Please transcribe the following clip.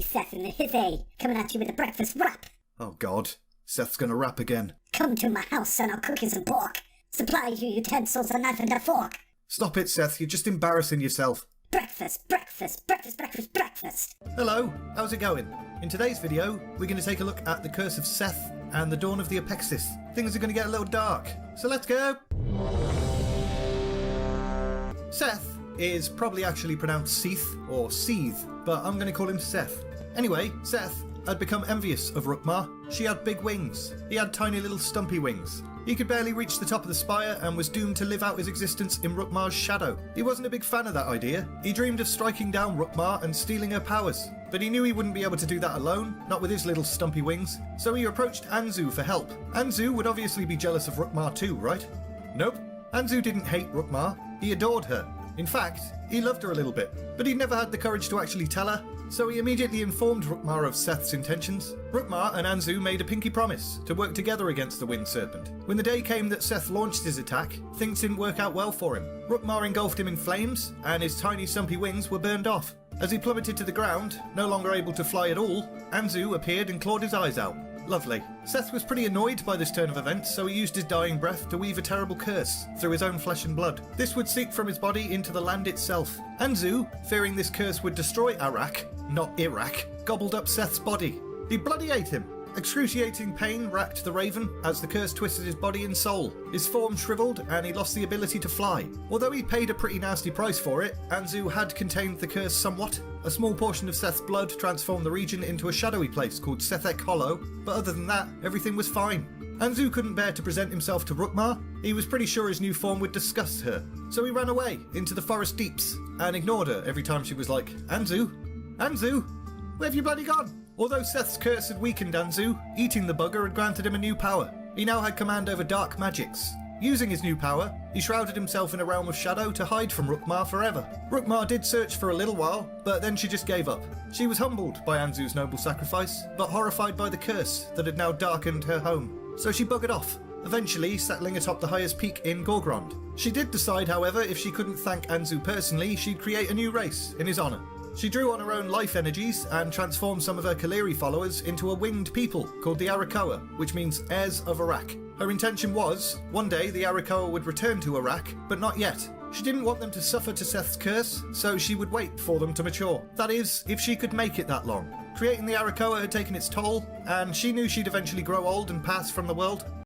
Sethe and the Sethe, coming at you with a breakfast wrap. Oh God, Seth's gonna rap again. Come to my house and I'll cook you some pork. Supply you utensils, a knife and a fork. Stop it, Seth, you're just embarrassing yourself. Breakfast, breakfast, breakfast, breakfast, breakfast. Hello, how's it going? In today's video, we're going to take a look at the curse of Seth and the dawn of the Apexis. Things are going to get a little dark, so let's go! Seth is probably actually pronounced Sethe or Seethe, but I'm going to call him Seth. Anyway, Seth had become envious of Rukmar. She had big wings. He had tiny little stumpy wings. He could barely reach the top of the spire and was doomed to live out his existence in Rukmar's shadow. He wasn't a big fan of that idea. He dreamed of striking down Rukmar and stealing her powers. But he knew he wouldn't be able to do that alone, not with his little stumpy wings. So he approached Anzu for help. Anzu would obviously be jealous of Rukmar too, right? Nope. Anzu didn't hate Rukmar. He adored her. In fact, he loved her a little bit, but he'd never had the courage to actually tell her, so he immediately informed Rukmar of Seth's intentions. Rukmar and Anzu made a pinky promise to work together against the Wind Serpent. When the day came that Seth launched his attack, things didn't work out well for him. Rukmar engulfed him in flames, and his tiny stumpy wings were burned off. As he plummeted to the ground, no longer able to fly at all, Anzu appeared and clawed his eyes out. Lovely. Seth was pretty annoyed by this turn of events, so he used his dying breath to weave a terrible curse through his own flesh and blood. This would seep from his body into the land itself. Anzu, fearing this curse would destroy Arak, not Iraq, gobbled up Seth's body. He bloody ate him. Excruciating pain racked the Raven as the curse twisted his body and soul. His form shriveled and he lost the ability to fly. Although he paid a pretty nasty price for it, Anzu had contained the curse somewhat. A small portion of Seth's blood transformed the region into a shadowy place called Sethe Hollow, but other than that, everything was fine. Anzu couldn't bear to present himself to Rukmar. He was pretty sure his new form would disgust her, so he ran away into the forest deeps and ignored her every time she was like, Anzu? Anzu? Where have you bloody gone? Although Seth's curse had weakened Anzu, eating the bugger had granted him a new power. He now had command over dark magics. Using his new power, he shrouded himself in a realm of shadow to hide from Rukmar forever. Rukmar did search for a little while, but then she just gave up. She was humbled by Anzu's noble sacrifice, but horrified by the curse that had now darkened her home. So she buggered off, eventually settling atop the highest peak in Gorgrond. She did decide, however, if she couldn't thank Anzu personally, she'd create a new race in his honour. She drew on her own life energies and transformed some of her Kaleri followers into a winged people called the Arakoa, which means heirs of Arak. Her intention was, one day the Arakoa would return to Arak, but not yet. She didn't want them to suffer to Seth's curse, so she would wait for them to mature. That is, if she could make it that long. Creating the Arakoa had taken its toll, and she knew she'd eventually grow old and pass from the world.